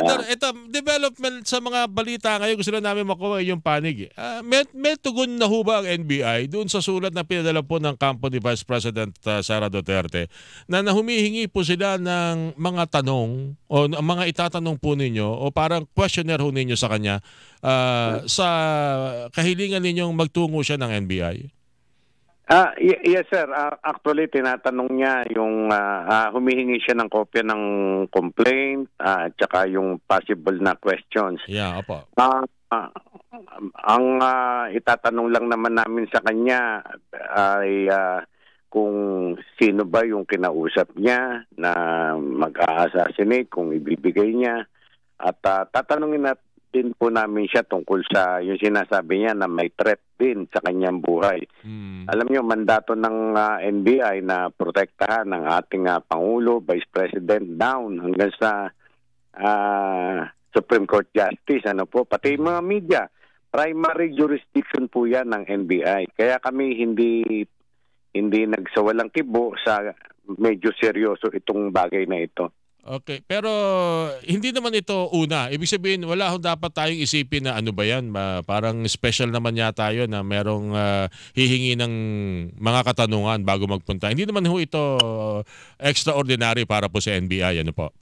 Ito, development sa mga balita ngayon, gusto lang namin makuha yung panig. May tugon na ho ba ang NBI doon sa sulat na pinadala po ng kampo ni Vice President Sara Duterte na humihingi po sila ng mga tanong o mga itatanong po ninyo o parang questionnaire ho ninyo sa kanya sa kahilingan ninyong magtungo siya ng NBI? Yes sir, actually tinatanong niya yung humihingi siya ng kopya ng complaint at saka yung possible na questions. Yeah, opo. Ang itatanong lang naman namin sa kanya ay kung sino ba yung kinausap niya na mag-assassinate, kung ibibigay niya, at tatanungin din po namin siya tungkol sa yung sinasabi niya na may threat din sa kanyang buhay. Alam niyo, mandato ng NBI na protektahan ng ating Pangulo, Vice President, down hanggang sa Supreme Court Justice, pati mga media. Primary jurisdiction po yan ng NBI. Kaya kami hindi nagsawalang kibo sa medyo seryoso itong bagay na ito. Okay, pero hindi naman ito una. Ibig sabihin, wala akong dapat tayong isipin na ano ba yan. Parang special naman yata yun na merong hihingi ng mga katanungan bago magpunta. Hindi naman ho ito extraordinary para po sa NBI, ano po?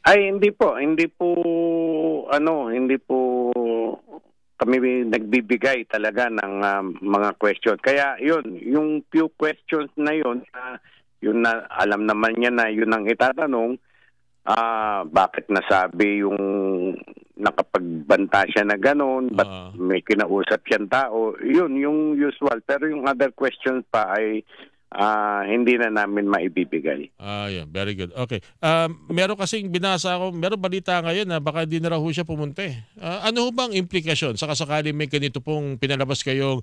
Ay, hindi po kami nagbibigay talaga ng mga question. Kaya yun, yung few questions na yun, yun na alam naman niya na yun ang itatanong. Bakit nasabi yung nakapagbanta siya na gano'n, ba't may kinausap siyang tao, yun yung usual. Pero yung other questions pa ay hindi na namin maibibigay. Yeah, very good. Okay. Meron kasing binasa ako, meron balita ngayon na baka hindi na raw siya pumunta. Ano ho bang implikasyon? Saka sakali may ganito pong pinalabas kayong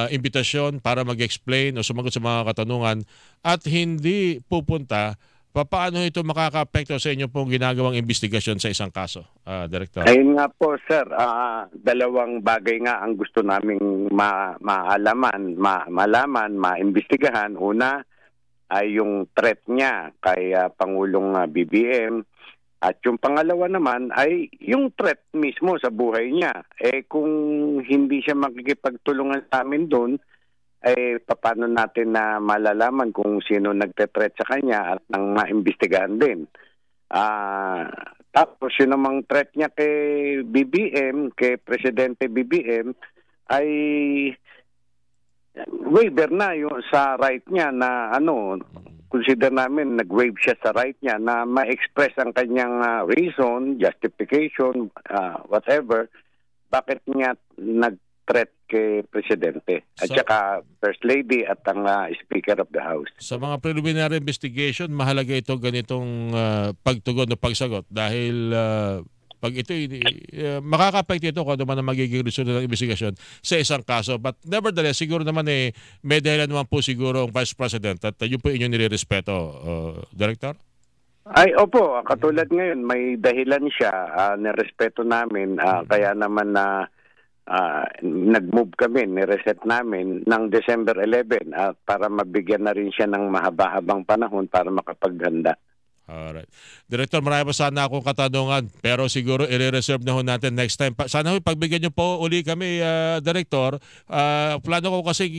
imbitasyon para mag-explain o sumagot sa mga katanungan at hindi pupunta, paano ito makaka-apekto sa inyo pong ginagawang investigasyon sa isang kaso, Director? Ayun nga po, sir. Dalawang bagay nga ang gusto naming malaman, maimbestigahan. Una ay yung threat niya kay Pangulong BBM. At yung pangalawa naman ay yung threat mismo sa buhay niya. Kung hindi siya makikipagtulungan sa amin doon, paano natin na malalaman kung sino nagte-threat sa kanya at nang maimbestigahan din. Tapos yun namang threat niya kay BBM, kay Presidente BBM, ay waiver na yung sa right niya na consider namin nag-waive siya sa right niya na ma-express ang kanyang reason, justification, whatever, bakit niya nag-threat kay Presidente at saka First Lady at ang Speaker of the House. Sa mga preliminary investigation, mahalaga ito ganitong pagtugon o pagsagot dahil pag ito makaka-apekto ito kung ano man ang magiging resulta ng investigasyon sa isang kaso. But nevertheless, siguro naman may dahilan naman po siguro ang Vice President at yun po inyong nirerespeto, Director? Ay, opo. Katulad ngayon, may dahilan siya. Nirespeto namin. Kaya naman nag-move kami, nireset namin ng December 11 para mabigyan na rin siya ng mahaba-habang panahon para makapaghanda. Alright. Director, marami pa sana akong katanungan pero siguro i-reserve na ho natin next time. Sana ho pagbigyan niyo po uli kami, Director. Plano ko kasi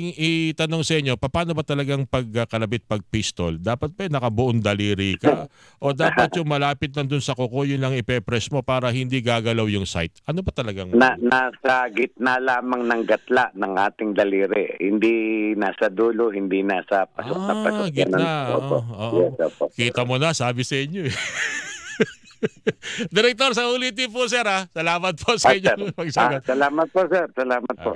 itanong sa inyo, paano ba talagang pagkalabit pag-pistol? Dapat ba nakabuong daliri ka? O dapat yung malapit nandun sa kuko, yun lang ipe-press mo para hindi gagalaw yung sight? Ano ba talagang? Nasa gitna lamang ng gatla ng ating daliri. Hindi nasa dulo, hindi nasa pasok na pasok. Gitna. Yes, kita mo na, sabi sa inyo. Director, sa ulitin po, sir. Salamat po sa inyo. Salamat po, sir. Salamat po.